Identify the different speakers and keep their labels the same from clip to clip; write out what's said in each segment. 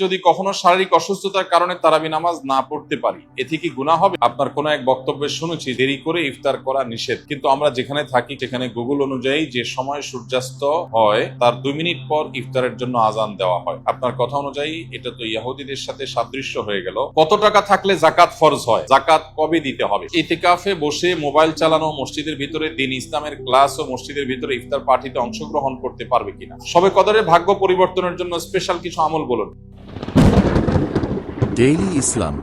Speaker 1: যদি কখনো শারীরিক অসুস্থতার কারণে তারাবি নামাজ না পড়তে পারি, এতে কি গুনাহ হবে? আপনার কোন এক বক্তব্যে শুনেছি দেরি করে ইফতার করা নিষেধ, কিন্তু আমরা যেখানে থাকি সেখানে গুগল অনুযায়ী যে সময় সূর্যাস্ত হয় তার 2 মিনিট পর ইফতারের জন্য আজান দেওয়া হয়। আপনার কথা অনুযায়ী এটা তো ইহুদিদের সাথে সাদৃশ্য হয়ে গেল। কত টাকা থাকলে যাকাত ফরজ হয়? যাকাত কবে দিতে হবে? ইতিকাফে বসে মোবাইল চালানো, মসজিদের ভিতরে দ্বীন ইসলামের ক্লাস ও মসজিদের ভিতরে ইফতার পার্টিতে অংশগ্রহণ করতে পারবে কিনা? শবে কদরের ভাগ্য পরিবর্তনের জন্য স্পেশাল কিছু আমল বলুন।
Speaker 2: ডেইলি ইসলাম।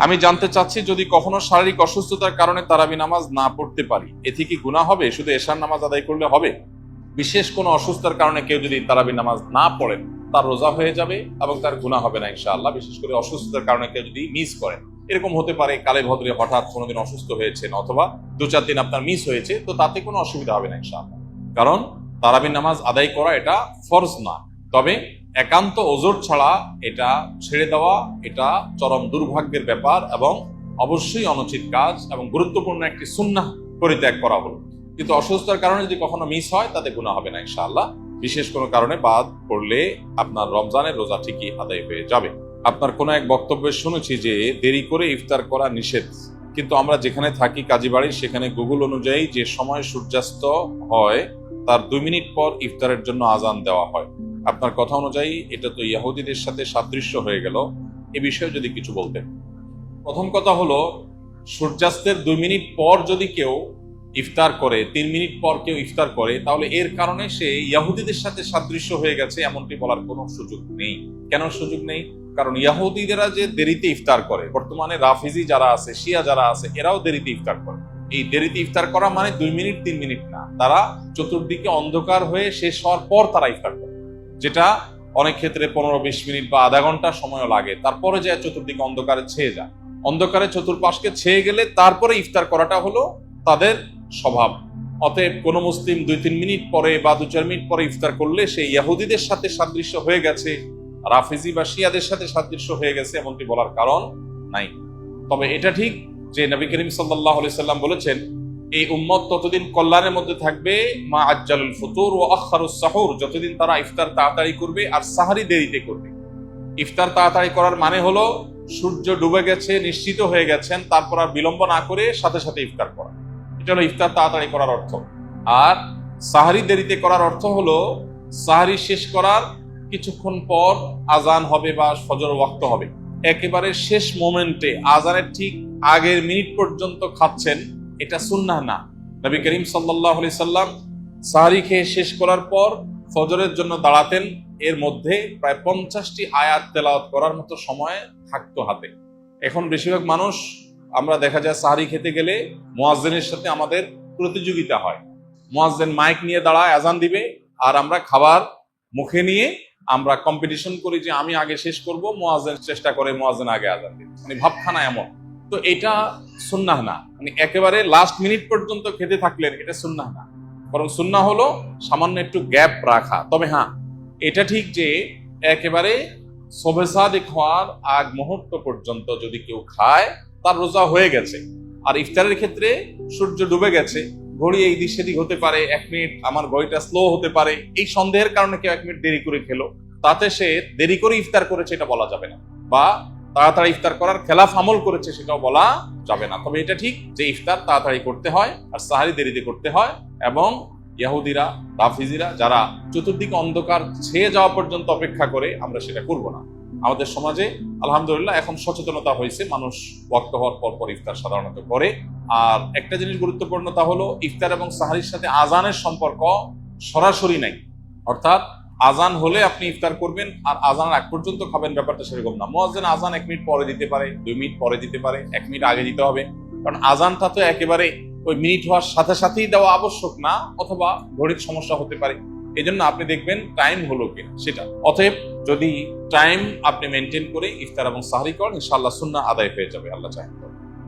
Speaker 1: আমি জানতে চাচ্ছি, যদি কখনো শারীরিক অসুস্থতার কারণে তারাবি নামাজ না পড়তে পারি, এতে কি গুনাহ হবে? শুধু এশার নামাজ আদায় করলে হবে? বিশেষ কোনো অসুস্থতার কারণে কেউ যদি তারাবি নামাজ না পড়েন, তার রোজা হয়ে যাবে এবং তার গুনাহ হবে না ইনশাআল্লাহ। বিশেষ করে অসুস্থতার কারণে কেউ যদি মিস করেন, এরকম হতে পারে কালে ভদ্রে হঠাৎ কোনোদিন অসুস্থ হয়েছেন অথবা 2-4 দিন আপনার মিস হয়েছে, তো তাতে কোনো অসুবিধা হবে না ইনশাআল্লাহ। কারণ তারাবি নামাজ আদায় করা এটা ফরজ না। তবে একান্ত ওজর ছাড়া এটা ছেড়ে দেওয়া এটা চরম দুর্ভাগ্যের ব্যাপার এবং অবশ্যই অনুচিত কাজ এবং গুরুত্বপূর্ণ একটি সুন্নাহ পরিত্যাগ করা হলো। কিন্তু অসুস্থতার কারণে যদি কখনো মিস হয় তাতে গুনাহ হবে না ইনশাআল্লাহ। বিশেষ কোনো কারণে বাদ পড়লে আপনার রমজানের রোজা ঠিকই আদায় হয়ে যাবে। আপনার কোনো এক বক্তব্যে শুনেছি যে দেরি করে ইফতার করা নিষেধ, কিন্তু আমরা যেখানে থাকি কাজীবাড়ি সেখানে গুগল অনুযায়ী যে সময় সূর্যাস্ত হয় তার 2 মিনিট পর ইফতারের জন্য আজান দেওয়া হয়। আপনার কথা অনুযায়ী এটা তো ইহুদিদের সাথে সাদৃশ্য হয়ে গেল। এ বিষয়ে যদি কিছু বলতেন। প্রথম কথা হলো, সূর্যাস্তের 2 মিনিট পর যদি কেউ ইফতার করে, 3 মিনিট পর কেউ ইফতার করে, তাহলে এর কারণে সে ইহুদিদের সাথে সাদৃশ্য হয়ে গেছে এমনটি বলার কোনো সুযোগ নেই। কেন সুযোগ নেই? কারণ ইহুদিরা যে দেরিতে ইফতার করে, বর্তমানে রাফিজি যারা আছে, শিয়া যারা আছে, এরাও দেরিতে ইফতার করে। এই দেরিতে ইফতার করা মানে 2 মিনিট 3 মিনিট না, তারা চতুর্দিকে অন্ধকার হয়ে শেষ হওয়ার পর তারা ইফতার করে, যেটা অনেক ক্ষেত্রে 15-20 মিনিট বা আধা ঘন্টা সময়ও লাগে। তারপরে যে চতুর্দিকে অন্ধকারে ছেয়ে যায়, অন্ধকারে চতুর্পাশকে ছেয়ে গেলে তারপরে ইফতার করাটা হলো তাদের স্বভাব। অতএব কোন মুসলিম 2-3 মিনিট পরে বা 2-4 মিনিট পরে ইফতার করলে সে ইহুদিদের সাথে সাদৃশ্য হয়ে গেছে, রাফিজি বা শিয়াদের সাথে সাদৃশ্য হয়ে গেছে এমনটি বলার কারণ নাই। তবে এটা ঠিক যে নবী করিম সাল্লাল্লাহু আলাইহি সাল্লাম বলেছেন, এই উম্মত ততদিন কল্যাণের মধ্যে থাকবে মা আজ্জালুল ফুতুর ওয়া আখারুস সাহুর, যতদিন তারা ইফতার তাড়াতাড়ি করবে আর সাহরি দেরিতে করবে। ইফতার তাড়াতাড়ি করার মানে হলো সূর্য ডুবে গেছে, নিশ্চিত হয়ে গেছেন, তারপর আর বিলম্ব না করে সাথে সাথে ইফতার করা, এটা হলো ইফতার তাড়াতাড়ি করার অর্থ। আর সাহরি দেরিতে করার অর্থ হলো সাহরি শেষ করার কিছুক্ষণ পর আজান হবে বা ফজর ওয়াক্ত হবে, একেবারে শেষ মোমেন্টে আজানের ঠিক আগের মিনিট পর্যন্ত খাচ্ছেন, এটা সুন্নাহ না। নবী করিম সাল্লাল্লাহু আলাইহি সাল্লাম সাহরি খেয়ে শেষ করার পর ফজরের জন্য দাঁড়াতেন, এর মধ্যে প্রায় 50টি আয়াত তেলাওয়াত করার মতো সময় থাকতো হাতে। এখন বেশিরভাগ মানুষ আমরা দেখা যায় সাহরি খেতে গেলে মুয়াজ্জিনের সাথে আমাদের প্রতিযোগিতা হয়। মুয়াজ্জিন মাইক নিয়ে দাঁড়ায়, আজান দিবে, আর আমরা খাবার মুখে নিয়ে আমরা কম্পিটিশন করি যে আমি আগে শেষ করব, মুয়াজ্জিন চেষ্টা করে মুয়াজ্জিন আগে আজান দিবে, মানে ভাবখানা এমন। তো এটা সুন্নাহ না, মানে একেবারে লাস্ট মিনিট পর্যন্ত খেতে থাকলেন, এটা সুন্নাহ না। বরং সুন্নাহ হলো সামান্য একটু গ্যাপ রাখা। তবে হ্যাঁ, এটা ঠিক যে একেবারে শবে সাদিক হওয়ার আগ মুহূর্ত পর্যন্ত যদি কেউ খায় তার রোজা হয়ে গেছে। আর ইফতারের ক্ষেত্রে সূর্য ডুবে গেছে, ঘড়ি এই দিক সেদিক হতে পারে, 1 মিনিট আমার ঘড়িটা স্লো হতে পারে, এই সন্দেহের কারণে কেউ 1 মিনিট দেরি করে খেলো, তাতে সে দেরি করে ইফতার করেছে এটা বলা যাবে না, বা তাড়াতাড়ি ইফতার করার খেলাফ আমল করেছে সেটাও বলা যাবে না। তবে এটা ঠিক যে ইফতার তাড়াতাড়ি করতে হয় আর সাহারি দেরিতে করতে হয়, এবং ইহুদিরা রাফিজিরা যারা চতুর্দিকে অন্ধকার ছেয়ে যাওয়া পর্যন্ত অপেক্ষা করে, আমরা সেটা করব না। আমাদের সমাজে আলহামদুলিল্লাহ এখন সচেতনতা হয়েছে, মানুষ ওয়াক্ত হওয়ার পর পর ইফতার সাধারণত করে। আর একটা জিনিস গুরুত্বপূর্ণ, তা হলো ইফতার এবং সাহারির সাথে আজানের সম্পর্ক সরাসরি নাই। অর্থাৎ আজান হলে আপনি ইফতার করবেন আর আজানের আগ পর্যন্ত খাবেন, ব্যাপারটা সেরকম না। মুয়াজ্জিন আজান 1 মিনিট পরে দিতে পারে, 2 মিনিট পরে দিতে পারে, 1 মিনিট আগে দিতে হবে, কারণ আজানটা তো একেবারে ওই মিনিট হওয়ার সাথে সাথেই দেওয়া আবশ্যক না, অথবা ঘড়ির সমস্যা হতে পারে। এই জন্য আপনি দেখবেন টাইম হলো কিনা সেটা। অতএব যদি টাইম আপনি মেনটেন করে ইফতার এবং সাহরি করেন, ইনশাআল্লাহ সুন্নাহ আদায় হয়ে যাবে আল্লাহ চাহে।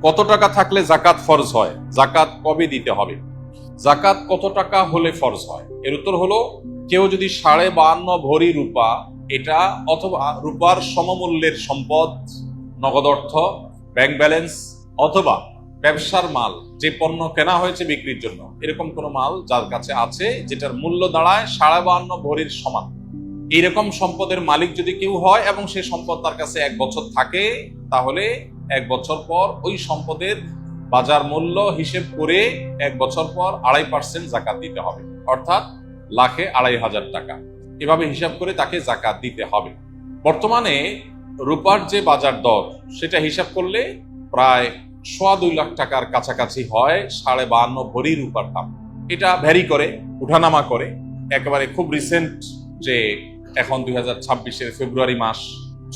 Speaker 1: কত টাকা থাকলে যাকাত ফরজ হয়? যাকাত কবে দিতে হবে? যাকাত কত টাকা হলে ফরজ হয়? এর উত্তর হলো, কেউ যদি 52.5 ভরি রূপা, এটা অথবা রূপার সমমূল্যের সম্পদ, নগদ অর্থ, ব্যাংক ব্যালেন্স, অথবা ব্যবসার মাল, যে পণ্য কেনা হয়েছে বিক্রির জন্য, এরকম কোন মাল যার কাছে আছে যেটার মূল্য দাঁড়ায় 52.5 ভরির সমান, এইরকম সম্পদের মালিক যদি কেউ হয় এবং সেই সম্পদ তার কাছে 1 বছর থাকে, তাহলে 1 বছর পর ওই সম্পদের বাজার মূল্য হিসেব করে 1 বছর পর 2.5% জাকাত দিতে হবে, অর্থাৎ লাখে 2,500 টাকা। এভাবে হিসাব করে তাকে জাকাত দিতে হবে। বর্তমানে রূপার যে বাজার দর সেটা হিসাব করলে প্রায় 2.25 লাখ টাকার কাছাকাছি হয় 52.5 ভরি রূপার দাম। এটা ভ্যারি করে, উঠানামা করে। একেবারে খুব রিসেন্ট যে এখন 2026-এর ফেব্রুয়ারি মাস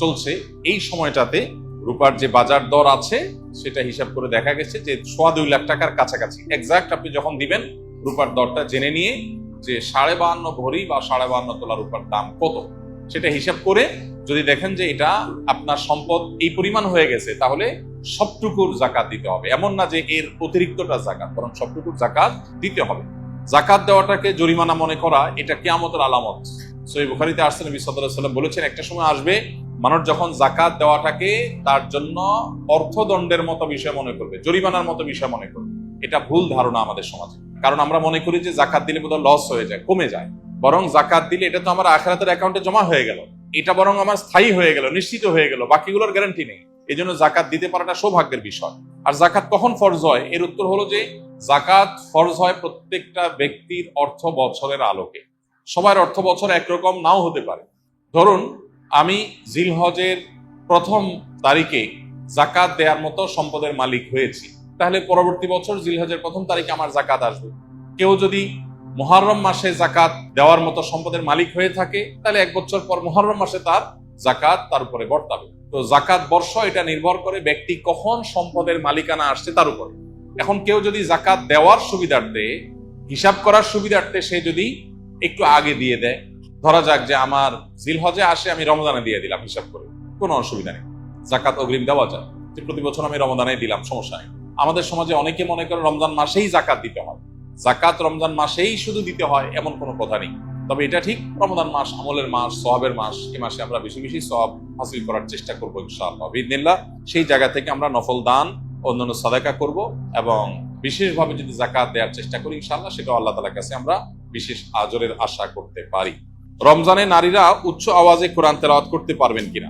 Speaker 1: চলছে, এই সময়টাতে রূপার যে বাজার দর আছে সেটা হিসাব করে দেখা গেছে যে 2.25 লাখ টাকার কাছাকাছি। এক্সাক্ট আপনি যখন দিবেন রূপার দরটা জেনে নিয়ে যে 52.5 ভরি বা 52.5 তোলা রূপার দাম কত সেটা হিসাব করে যদি দেখেন যে এটা আপনার সম্পদ এই পরিমাণ হয়ে গেছে, তাহলে সবটুকুর জাকাত দিতে হবে। এমন না যে এর অতিরিক্তটা জাকাত, বরং সবটুকুর জাকাত দিতে হবে। জাকাত দেওয়াটাকে জরিমানা মনে করা এটা কিয়ামতের আলামত। সহিহ বুখারীতে আসছে, নবী সাল্লাল্লাহু আলাইহি ওয়াসাল্লাম বলেছেন, একটা সময় আসবে মানুষ যখন জাকাত দেওয়াটাকে তার জন্য অর্থদণ্ডের মতো বিষয় মনে করবে, জরিমানার মতো বিষয় মনে করবে। এটা ভুল ধারণা আমাদের সমাজে। কারণ আমরা মনে করি যে জাকাত দিলে বোধহয় লস হয়ে যায়, কমে যায়। বরং জাকাত দিলে এটা তো আমার আখিরাতের অ্যাকাউন্টে জমা হয়ে গেল, এটা বরং আমার স্থায়ী হয়ে গেল, নিশ্চিত হয়ে গেল, বাকিগুলোর গ্যারান্টি নেই। এই জন্য জাকাত দিতে পারাটা সৌভাগ্যের বিষয়। আর জাকাত কখন ফরজ হয়? এর উত্তর হলো যে জাকাত ফরজ হয় প্রত্যেকটা ব্যক্তির অর্থ বছরের আলোকে। সবার অর্থ বছর একরকম নাও হতে পারে। ধরুন আমি জিলহজের 1ম তারিখে জাকাত দেওয়ার মতো সম্পদের মালিক হয়েছি, তাহলে পরবর্তী বছর জিলহজের 1ম তারিখে আমার জাকাত আসবে। কেউ যদি মুহররম মাসে জাকাত দেওয়ার মতো সম্পদের মালিক হয়ে থাকে, তাহলে 1 বছর পর মুহররম মাসে তার জাকাত তার উপরে বর্তাবে। তো জাকাত বর্ষ এটা নির্ভর করে ব্যক্তি কখন সম্পদের মালিকানা আসছে তার উপরে। এখন কেউ যদি জাকাত দেওয়ার সুবিধার্থে, হিসাব করার সুবিধার্থে সে যদি একটু আগে দিয়ে দেয়, ধরা যাক যে আমার জিলহজে আসে, আমি রমজানে দিয়ে দিলাম হিসাব করে, কোনো অসুবিধা নেই, জাকাত অগ্রিম দেওয়া যায়। যে প্রতি বছর আমি রমজানে দিলাম, সমস্যা নেই। আমাদের সমাজে অনেকে মনে করে রমজান মাসেই জাকাত দিতে হয়, জাকাত রমজান মাসেই শুধু দিতে হয়, এমন কোনো কথা নেই। তবে এটা ঠিক, রমজান মাস আমলের মাস, সওয়াবের মাস, এই মাসে আমরা বেশি বেশি সওয়াব হাসিল করার চেষ্টা করবো ইনশাআল্লাহ বিইذনিল্লাহ। সেই জায়গা থেকে আমরা নফল দান, অন্যান্য সাদাকা করব এবং বিশেষভাবে যদি জাকাত দেওয়ার চেষ্টা করি ইনশাআল্লাহ, সেটাও আল্লাহ তাআলার কাছে আমরা বিশেষ আজরের আশা করতে পারি। রমজানে নারীরা উচ্চ আওয়াজে কোরআন তেলাওয়াত করতে পারবেন কিনা?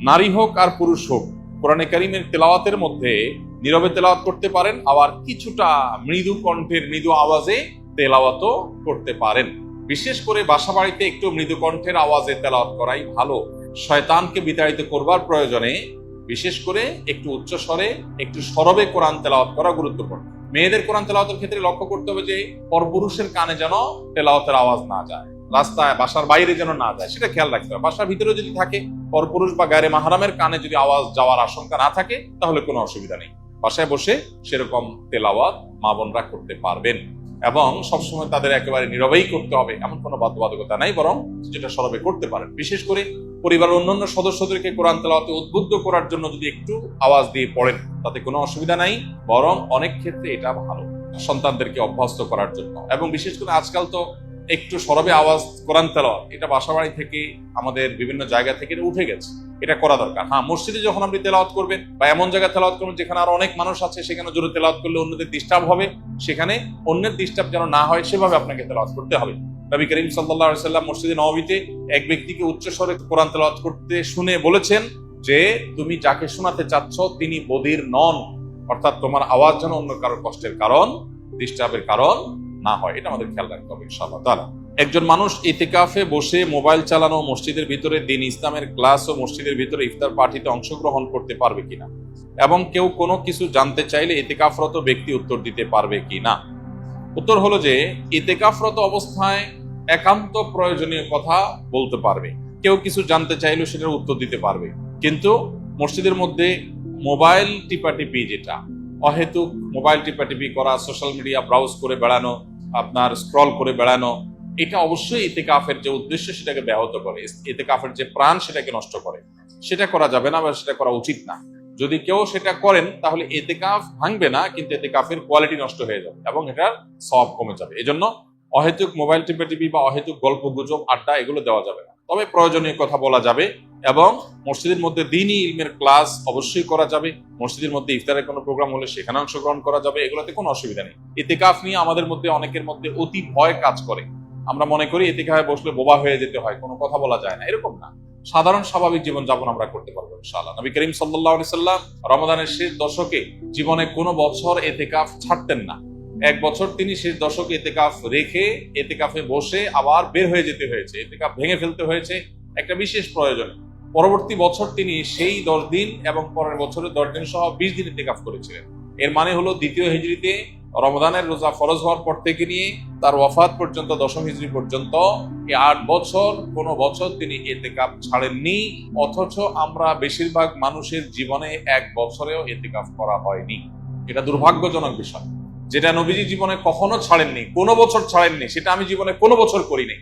Speaker 1: নারী হোক আর পুরুষ হোক, কোরআনে কারীমের তেলাওয়াতের মধ্যে নীরবে তেলাওয়াত করতে পারেন, আবার কিছুটা মৃদু কণ্ঠের মৃদু আওয়াজে তেলাওয়াতও করতে পারেন। বিশেষ করে বাসা বাড়িতে একটু মৃদু কণ্ঠের আওয়াজে তেলাওয়াত করাই ভালো। শয়তানকে বিতাড়িত করবার প্রয়োজনে বিশেষ করে একটু উচ্চ স্বরে, একটু সরবে কোরআন তেলাওয়াত করা গুরুত্বপূর্ণ। মেয়েদের কোরআন তেলাওয়াতের ক্ষেত্রে লক্ষ্য করতে হবে যে পরপুরুষের কানে যেন তেলাওয়াতের আওয়াজ না যায়, রাস্তায় বাসার বাইরে যেন না যায়, সেটা খেয়াল রাখতে হবে। বাসার ভিতরে যদি থাকে, পরপুরুষ বা গায়রে মাহরামের কানে যদি আওয়াজ যাওয়ার আশঙ্কা না থাকে, তাহলে কোনো অসুবিধা নেই। বাসায় বসে সেরকম তেলাওয়াত মা বোনরা করতে পারবেন এবং সবসময় তাদের একেবারে নীরবেই করতে হবে এমন কোনো বাধ্যবাধকতা নাই, বরং যেটা সরবে করতে পারেন। বিশেষ করে পরিবারের অন্যান্য সদস্যদেরকে কোরআন তেলাওয়াতে উদ্বুদ্ধ করার জন্য যদি একটু আওয়াজ দিয়ে পড়েন, তাতে কোনো অসুবিধা নাই, বরং অনেক ক্ষেত্রে এটা ভালো সন্তানদেরকে অভ্যস্ত করার জন্য। এবং বিশেষ করে আজকাল তো একটু সরবে আওয়াজ কোরআন তেলাওয়াত এটা বাসাবাড়ি থেকে, আমাদের বিভিন্ন জায়গা থেকে উঠে গেছে, এটা করা দরকার। হ্যাঁ, মসজিদে যখন আপনি তেলাওয়াত করবেন বা এমন জায়গায় তেলাওয়াত করবেন যেখানে আরো অনেক মানুষ আছে, সেখানে জোরে তেলাওয়াত করলে অন্যদের ডিস্টার্ব হবে, সেখানে অন্যের ডিস্টার্ব যেন না হয় সেভাবে আপনাকে তেলাওয়াত করতে হবে। নবী করিম সাল্লাল্লাহু আলাইহি ওয়াসাল্লাম মসজিদে নববীতে এক ব্যক্তিকে উচ্চ স্বরে কোরআন তেলাওয়াত করতে শুনে বলেছেন যে তুমি যাকে শোনাতে চাচ্ছ তিনি বধির নন, অর্থাৎ তোমার আওয়াজ যেন অন্য কারোর কষ্টের কারণ, ডিস্টার্বের কারণ না হয়। এটা আমাদের খেয়াল রাখতে হবে ইনশাআল্লাহ তাআলা। একজন মানুষ ইতিকাফে বসে মোবাইল চালানো, মসজিদের ভিতরে দ্বীন ইসলামের ক্লাস ও মসজিদের ভিতরে ইফতার পার্টিতে অংশগ্রহণ করতে পারবে কিনা, এবং কেউ কোনো কিছু জানতে চাইলে ইতিকাফরত ব্যক্তি উত্তর দিতে পারবে কিনা? উত্তর হলো যে ইতিকাফরত অবস্থায় একান্ত প্রয়োজনীয় কথা বলতে পারবে, কেউ কিছু জানতে চাইলেও সেটার উত্তর দিতে পারবে। কিন্তু মসজিদের মধ্যে মোবাইল টিপাটিপি, যেটা অহেতুক মোবাইল টিপাটিপি করা, সোশ্যাল মিডিয়া ব্রাউজ করে বেড়ানো, আপনার স্ক্রল করে বেড়ানো, এটা অবশ্যই ইতিকাফের যে উদ্দেশ্য সেটাকে ব্যাহত করে, ইতিকাফের যে প্রাণ সেটাকে নষ্ট করে। সেটা করা যাবে না বা সেটা করা উচিত না। যদি কেউ সেটা করেন তাহলে ইতিকাফ ভাঙবে না, কিন্তু ইতিকাফের কোয়ালিটি নষ্ট হয়ে যাবে এবং এটার সওয়াব কমে যাবে। এজন্য অহেতুক মোবাইল টিপি বা অহেতুক গল্প গুজব আড্ডা এগুলো দেওয়া যাবে না। তবে প্রয়োজনীয় কথা বলা যাবে এবং মসজিদের মধ্যে দ্বীনি ইলমের ক্লাস অবশ্যই করা যাবে। মসজিদের মধ্যে ইফতারের কোনো প্রোগ্রাম হলে সেখানে অংশগ্রহণ করা যাবে, এগুলোতে কোনো অসুবিধা নেই। ইতিকাফ নিয়ে আমাদের মধ্যে অনেকের মধ্যে অতি ভয় কাজ করে আমরা মনে করি এতিকাফে বসলে বোবা হয়ে যেতে হয়, কোনো কথা বলা যায় না, এরকম না। সাধারণ স্বাভাবিক জীবন যাপন আমরা করতে পারবো ইনশাআল্লাহ। নবী করিম সাল্লাল্লাহু আলাইহি সাল্লাম রমাদানের শেষ দশকে জীবনে কোনো বছর এতেকাফ ছাড়তেন না। এক বছর তিনি শেষ দশকে এতেকাফ রেখে এতেকাফে বসে আবার বের হয়ে যেতে হয়েছে, এতেকাফ ভেঙে ফেলতে হয়েছে একটা বিশেষ প্রয়োজনে। পরবর্তী বছর তিনি সেই 10 দিন এবং পরের বছরে 10 দিন সহ 20 দিন ইতিকাফ করেছিলেন। এর মানে হলো দ্বিতীয় হিজরিতে রমজানের রোজা ফরজ হওয়ার পর থেকে নিয়ে তার ওয়াফাত পর্যন্ত 10ম হিজরি পর্যন্ত এই 8 বছর কোনো বছর তিনি ইতিকাফ ছাড়েননি। অথচ আমরা বেশিরভাগ মানুষের জীবনে এক বছরেও ইতিকাফ করা হয়নি। এটা দুর্ভাগ্যজনক বিষয়। যেটা নবীজি জীবনে কখনো ছাড়েননি, কোনো বছর ছাড়েননি, সেটা আমি জীবনে কোনো বছর করিনি।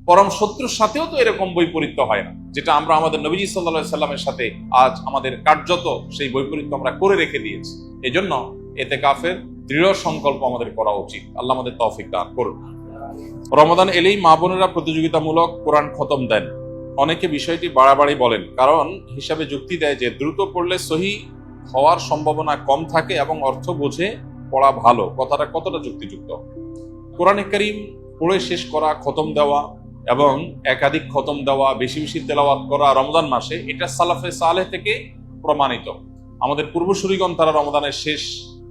Speaker 1: পরম শত্রুর সাথেও তো এরকম বৈপরীত্য হয় না, যেটা আমরা আমাদের নবীজি সাল্লাল্লাহু আলাইহি সাল্লামের সাথে আজ আমাদের কার্যত সেই বৈপরীত্য আমরা করে রেখে দিয়েছি। এজন্য ইতিকাফের দৃঢ় সংকল্প আমাদের করা উচিত। আল্লাহ আমাদের তৌফিক দান করুন। রমাদান এলেই মা বোনেরা প্রতিযোগিতামূলক কোরআন খতম দেন। অনেকে বিষয়টি বাড়াবাড়ি বলেন, কারণ হিসাবে যুক্তি দেয় যে দ্রুত পড়লে সহি হওয়ার সম্ভাবনা কম থাকে এবং অর্থ বুঝে পড়া ভালো। কথাটা কতটা যুক্তিযুক্ত? কোরআনে কারীম পড়ে শেষ করা, খতম দেওয়া এবং একাধিক খতম দেওয়া, বেশি বেশি তেলাওয়াত করা রমজান মাসে, এটা সালাফে সালেহ থেকে প্রমাণিত। আমাদের পূর্বসূরিগণ তারা রমজানের শেষ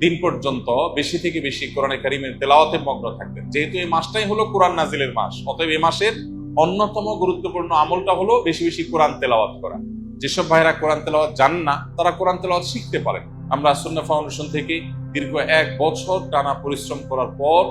Speaker 1: দিন পর্যন্ত বেশি থেকে বেশি কোরআনে কারীমের তেলাওয়াতে মগ্ন থাকতেন। যেহেতু এই মাসটাই হলো কোরআন নাজিলের মাস, অতএব এই মাসের অন্যতম গুরুত্বপূর্ণ আমলটা হলো বেশি বেশি কোরআন তেলাওয়াত করা। যেসব ভাইরা কোরআন তেলাওয়াত জানেন না, তারা কোরআন তেলাওয়াত শিখতে পারেন। আমরা সুন্নাহ ফাউন্ডেশন থেকে দীর্ঘ 1 বছর টানা পরিশ্রম করার পর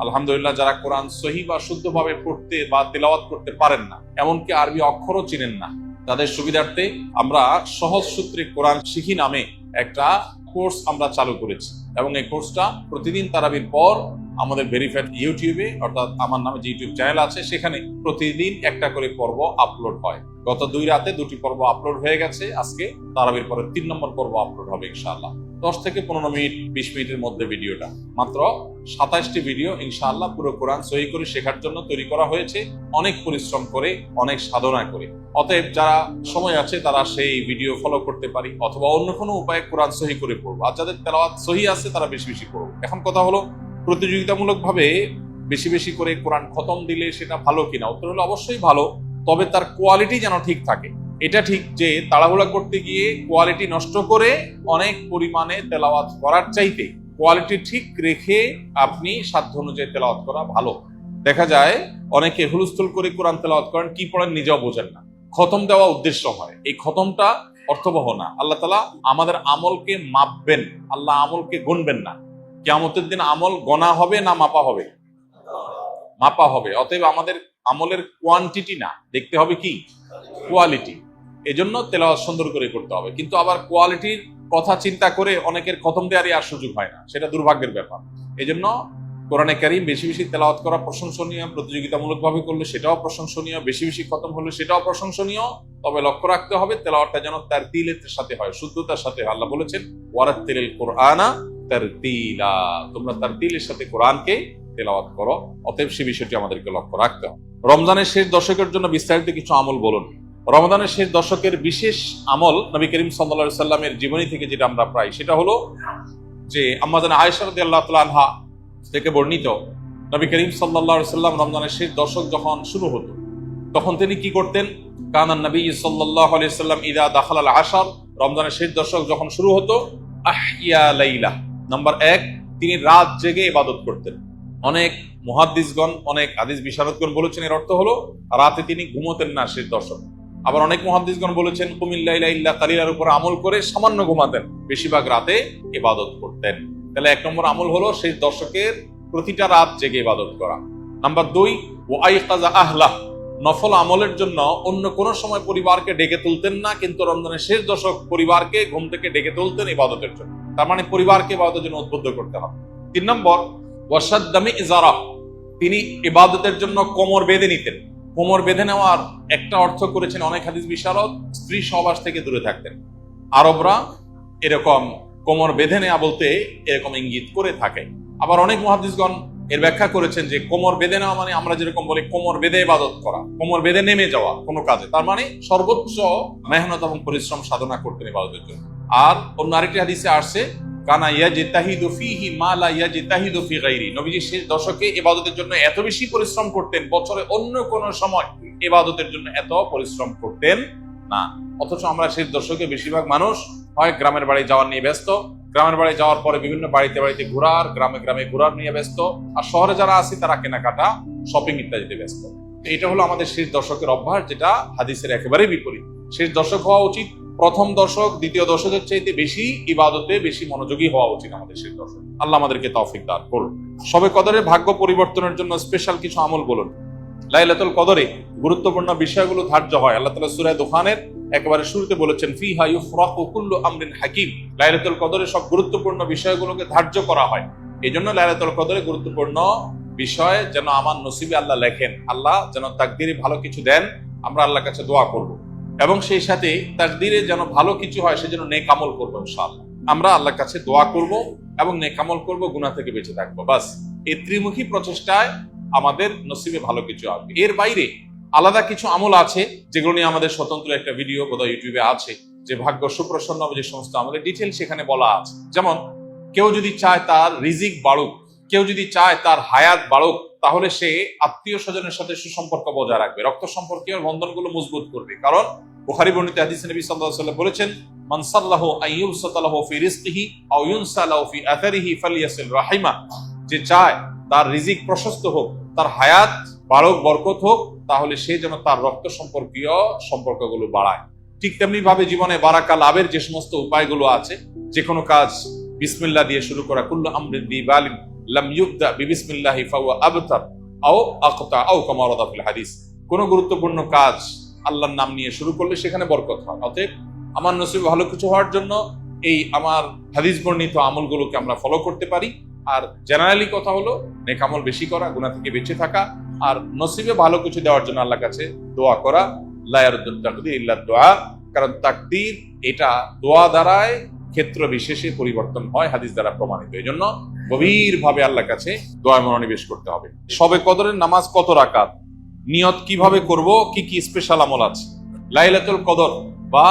Speaker 1: আলহামদুলিল্লাহ, যারা কোরআন সহি বা শুদ্ধভাবে পড়তে বা তেলাওয়াত করতে পারেন না, এমনকি আরবি অক্ষরও চিনেন না, তাদের সুবিধার্থে আমরা সহজ সূত্রে কোরআন শিখি নামে একটা কোর্স আমরা চালু করেছি। এবং এই কোর্সটা প্রতিদিন তারাবির পর আমাদের ভেরিফাইড ইউটিউবে, অর্থাৎ আমার নামে যে ইউটিউব চ্যানেল আছে, সেখানে প্রতিদিন একটা করে পর্ব আপলোড হয়। গত 2 রাতে 2টি পর্ব আপলোড হয়ে গেছে। আজকে তারাবির পরে 3 নম্বর পর্ব আপলোড হবে ইনশাআল্লাহ। 10 থেকে 15 মিনিট, 20 মিনিটের মধ্যে ভিডিওটা, মাত্র 27টি ভিডিও ইনশাআল্লাহ পুরো কোরআন সহি করে শেখার জন্য তৈরি করা হয়েছে, অনেক পরিশ্রম করে, অনেক সাধনা করে। অতএব যারা সময় আছে তারা সেই ভিডিও ফলো করতে পারি, অথবা অন্য কোনো উপায়ে কোরআন সহি করে পড়বো। আর যাদের তেলাওয়াত সহি আছে তারা বেশি বেশি পড়বো। এখন কথা হলো, প্রতিযোগিতামূলকভাবে বেশি বেশি করে কোরআন খতম দিলে সেটা ভালো কিনা? উত্তর হলো অবশ্যই ভালো, তবে তার কোয়ালিটি যেন ঠিক থাকে। এটা ঠিক যে তাড়াহুড়া করতে গিয়ে কোয়ালিটি নষ্ট করে অনেক পরিমাণে তেলাওয়াত করার চাইতে কোয়ালিটি ঠিক রেখে আপনি সাধ্য অনুযায়ী তেলাওয়াত করা ভালো। দেখা যায় অনেকে হুলস্থুল করে কোরআন তেলাওয়াত করেন, কি পড়েন নিজেও বোঝেন না। খতম দেওয়া উদ্দেশ্য হয়, এই খতমটা অর্থবহ না। আল্লাহ তাআলা আমাদের আমলকে মাপবেন, আল্লাহ আমলকে গুনবেন না। কিয়ামতের দিন আমল গণা হবে না মাপা হবে? মাপা হবে। অতএব আমাদের আমলের কোয়ান্টিটি না, দেখতে হবে কি কোয়ালিটি। এজন্য তেলাওয়াত সুন্দর করে করতে হবে, কিন্তু আবার কোয়ালিটির কথা চিন্তা করে অনেকের খতম দেওয়ারই আর সুযোগ হয় না, সেটা দুর্ভাগ্যের ব্যাপার। এজন্য কোরআনে কারীম বেশি বেশি তেলাওয়াত করা প্রশংসনীয়, প্রতিযোগিতামূলক ভাবে করলে সেটাও প্রশংসনীয়, বেশি বেশি খতম হলে সেটাও প্রশংসনীয়। তবে লক্ষ্য রাখতে হবে তেলাওয়াতটা যেন তারতিলের সাথে হয়, শুদ্ধতার সাথে হয়। আল্লাহ বলেছেন, ওয়ারাত্তিলিল কুরআনা তারতিলা, তোমরা তারতিলের সাথে কোরআনকে তেলাওয়াত করো। অতএব সে বিষয়টি আমাদেরকে লক্ষ্য রাখতে হবে। রমজানের শেষ দশকের জন্য বিস্তারিত কিছু আমল বলুন। রমজানের শেষ দশকের বিশেষ আমল নবী করিম সাল্লাল্লাহু আলাইহি সাল্লামের জীবনী থেকে যেটা আমরা পাই, সেটা হলো যে আম্মা জান আয়েশা রাদিয়াল্লাহু তাআলা আনহা থেকে বর্ণিত, নবী করিম সাল্লাল্লাহু আলাইহি সাল্লাম রমজানের শেষ দশক যখন শুরু হতো, তখন তিনি কি করতেন? কানান নবী সাল্লাল্লাহু আলাইহি সাল্লাম ইযা দাখালাল আশর, রমজানের শেষ দশক যখন শুরু হতো, আহইয়া লাইলা, নাম্বার 1, তিনি রাত জেগে ইবাদত করতেন। অনেক মুহাদ্দিসগণ, অনেক হাদিস বিশারদগণ বলেছেন এর অর্থ হলো রাতে তিনি ঘুমোতেন না শেষ দশক। আবার অনেক মুহাদ্দিসগণ বলেছেন কুমিল লাইলা ইল্লা কালিলার উপর আমল করে সামান্য ঘুমাতেন, বেশিরভাগ রাতে ইবাদত করতেন। তাহলে 1 নম্বর আমল হলো শেষ দশকের প্রতিটা রাত জেগে ইবাদত করা। নাম্বার 2, ওয়াইকাযা আহলাহ, নফল আমলের জন্য অন্য কোনো সময় পরিবারকে ডেকে তুলতেন না, কিন্তু রমজানের শেষ দশক পরিবারকে ঘুম থেকে ডেকে তুলতেন ইবাদতের জন্য। তার মানে পরিবারকে ইবাদতের জন্য উদ্বুদ্ধ করতে হবে। 3 নম্বর, ওয়াসাদ্দামি ইজারা, তিনি ইবাদতের জন্য কোমর বেঁধে নিতেন। কোমর বেঁধে নেওয়ার একটা অর্থ করেছেন অনেক হাদিস বিশারদ, স্ত্রী সহবাস থেকে দূরে থাকতেন। আরবরা এরকম কোমর বেঁধে নেওয়া বলতে এরকম ইঙ্গিত করে থাকে। আবার অনেক মুহাদ্দিসগণ এর ব্যাখ্যা করেছেন যে কোমর বেঁধে নেওয়া মানে আমরা যেরকম বলি কোমর বেঁধে ইবাদত করা, কোমর বেঁধে নেমে যাওয়া কোনো কাজে, তার মানে সর্বোচ্চ মেহনত এবং পরিশ্রম সাধনা করতেন ইবাদতের জন্য। আর অন্য আরেকটি হাদিসে আসছে, কানা ইয়াজতাহিদু ফীহি মা লা ইয়াজতাহিদু ফী গায়রি। নবীজি শেষ দশকে ইবাদতের জন্য এত বেশি পরিশ্রম করতেন, বছরে অন্য কোন সময় ইবাদতের জন্য এত পরিশ্রম করতেন না। অথচ আমরা শেষ দশকে বেশিরভাগ মানুষ হয় গ্রামের বাড়ি যাওয়ার নিয়ে ব্যস্ত, গ্রামের বাড়ি যাওয়ার পরে বিভিন্ন বাড়িতে বাড়িতে ঘোরার, গ্রামে গ্রামে ঘোরার নিয়ে ব্যস্ত, আর শহরে যারা আছে তারা কেনাকাটা, শপিং ইত্যাদিতে ব্যস্ত। এটা হলো আমাদের শেষ দশকের অভ্যাস, যেটা হাদিসের একেবারে বিপরীত। শেষ দশক হওয়া উচিত প্রথম দশক, দ্বিতীয় দশকের চাইতে বেশি ইবাদতে বেশি মনোযোগী হওয়া উচিত আমাদের শেষ দশক। আল্লাহ আমাদেরকে তৌফিক দান করুন। শবে কদরের ভাগ্য পরিবর্তনের জন্য স্পেশাল কিছু আমল বলুন। লাইলাতুল কদরে গুরুত্বপূর্ণ বিষয়গুলো ধার্য হয়। আল্লাহ তাআলা সূরা দুখানের একেবারে শুরুতে বলেছেন, ফিহা ইউফরাকু কুল্লু আমরিন হাকিম। লাইলাতুল কদরে সব গুরুত্বপূর্ণ বিষয়গুলোকে ধার্য করা হয়। এই জন্য লাইলাতুল কদরে গুরুত্বপূর্ণ বিষয় যেন আমার নসিবে আল্লাহ লেখেন, আল্লাহ যেন তাকদিরে ভালো কিছু দেন, আমরা আল্লাহর কাছে দোয়া করব। এবং সেই সাথে তাকদিরে যেন ভালো কিছু হয় সেজন্য নেক আমল করবো ইনশাআল্লাহ। আমরা আল্লাহর কাছে দোয়া করব এবং নেক আমল করব, গুনাহ থেকে বেঁচে থাকবো। বাস এই ত্রিমুখী প্রচেষ্টায় আমাদের নসিবে ভালো কিছু আসবে। এর বাইরে আলাদা কিছু আমল আছে যেগুলো নিয়ে আমাদের স্বতন্ত্র একটা ভিডিও বোধহয় ইউটিউবে আছে, যে ভাগ্য সুপ্রসন্ন যে সমস্ত আমাদের ডিটেল সেখানে বলা আছে। যেমন কেউ যদি চায় তার রিজিক বাড়ুক, কেউ যদি চায় তার হায়াত বাড়ুক, তাহলে সে আত্মীয় স্বজনের সাথে সুসম্পর্ক বজায় রাখবে, রক্ত সম্পর্কীয় বন্ধনগুলো মজবুত করবে। কারণ বুখারী বর্ণিত হাদিসে নবী সাল্লাল্লাহু আলাইহি ওয়াসাল্লাম বলেছেন, মান সাল্লাহু আইয়ুসাতালাহু ফি রিজকিহি আও ইউনসালাহু ফি আথারিহি ফালিয়াসিল রাহিমা। যে চায় তার রিজিক প্রশস্ত হোক, তার হায়াত বাড়ুক, বরকত হোক, তাহলে সে যেন তার রক্ত সম্পর্কীয় সম্পর্কগুলো বাড়ায়। ঠিক তেমনি ভাবে জীবনে বারাকা লাভের যে সমস্ত উপায়গুলো আছে, যে কোনো কাজ বিসমিল্লাহ দিয়ে শুরু করা, কুল্লু আমরিন বিবালিন লাম ইউবদা বিবিসমিল্লাহি ফাহুয়া আবতার আও আকতা আও কামা ওয়ারাদা ফিল হাদিস। কোন গুরুত্বপূর্ণ কাজ আল্লাহর নাম নিয়ে শুরু করলে সেখানে বরকত হয়। অতএব আমার নসিবে ভালো কিছু হওয়ার জন্য এই আমার হাদিস বর্ণিত আমলগুলোকে আমরা ফলো করতে পারি। আর জেনারেলি কথা হলো নেক আমল বেশি করা, গুনাহ থেকে বেঁচে থাকা, আর নসিবে ভালো কিছু দেওয়ার জন্য আল্লাহর কাছে দোয়া করা। লা ইয়ারুদ্দুত তাকদীর ইল্লা দুআ। কারণ তাকদীর এটা দোয়া দ্বারাই ক্ষেত্র বিশেষে পরিবর্তন হয়, হাদিস দ্বারা প্রমাণিত। এই জন্য গভীর ভাবে আল্লাহর কাছে দোয়া মনোনিবেশ করতে হবে। শবে কদরের নামাজ কত রাকাত, নিয়ত কিভাবে করব, কি কি স্পেশাল আমল আছে। লাইলাতুল কদর বা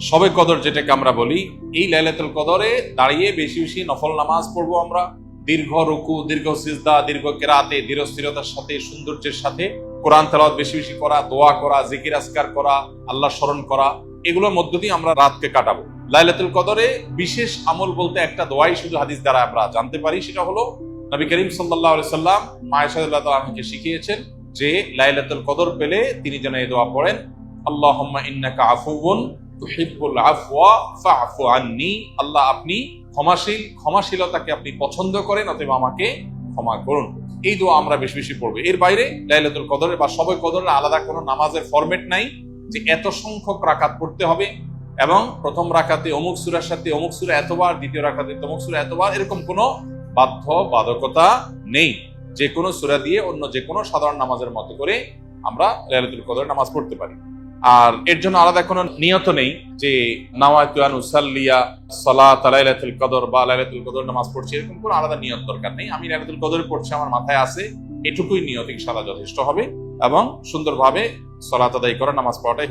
Speaker 1: শবে কদর যেটাকে আমরা বলি, এই লাইলাতুল কদরে দাঁড়িয়ে বেশি বেশি নফল নামাজ পড়বো আমরা। দীর্ঘ রুকু, দীর্ঘ সিজদা, দীর্ঘ কেরাতে, দৃঢ় স্থিরতার সাথে, সৌন্দর্যের সাথে কোরআন তেলাওয়াত বেশি বেশি করা, দোয়া করা, জিকির আজকার করা, আল্লাহ স্মরণ করা, এগুলোর মধ্য দিয়ে আমরা রাতকে কাটাবো। লাইলাতুল কদরে বিশেষ আমল বলতে একটা দোয়াই শুধু হাদিস দ্বারা আমরা জানতে পারি, সেটা হলো নবী করিম সাল্লাল্লাহু আলাইহি সাল্লাম মা আয়েশা রাদিয়াল্লাহু তাআলা আনহাকে শিখিয়েছেন যে লাইলাতুল কদর পেলে তিনি যেন এই দোয়া পড়েন, আল্লাহুম্মা ইন্নাকা আফুউন তুহিব্বুল আফওয়া ফা'ফু আন্নী। আল্লাহ আপনি ক্ষমাশীল, ক্ষমাশীলতাকে আপনি পছন্দ করেন, অতএব আমাকে ক্ষমা করুন। এই দোয়া আমরা বেশি বেশি পড়বো। এর বাইরে লাইলাতুল কদরে বা শবে কদরে আলাদা কোনো নামাজের ফরম্যাট নাই যে এত সংখ্যক রাকাত পড়তে হবে এবং প্রথম রাকাতে অমুক সূরার সাথে অমুক সূরা এতবার, দ্বিতীয় রাকাতে তমুক সূরা এতবার, এরকম কোনো বাধ্যবাধকতা নেই। যে কোনো সূরা দিয়ে অন্য যে কোনো সাধারণ নামাজের মতো করে আমরা লাইলাতুল কদরে নামাজ পড়তে পারি। আর এর জন্য আলাদা কোনো নিয়ত নেই যে নাওয়াইতু আন উসাল্লিয়া সালাত লাইলাতুল কদর বা লাইলাতুল কদর নামাজ পড়ছি, এরকম কোনো আলাদা নিয়ত দরকার নেই। আমি লাইলাতুল কদর পড়ছি, আমার মাথায় আছে, এটুকুই নিয়ত ইনশাআল্লাহ যথেষ্ট হবে এবং সুন্দরভাবে সালাত আদায় করে নামাজ পড়াটাই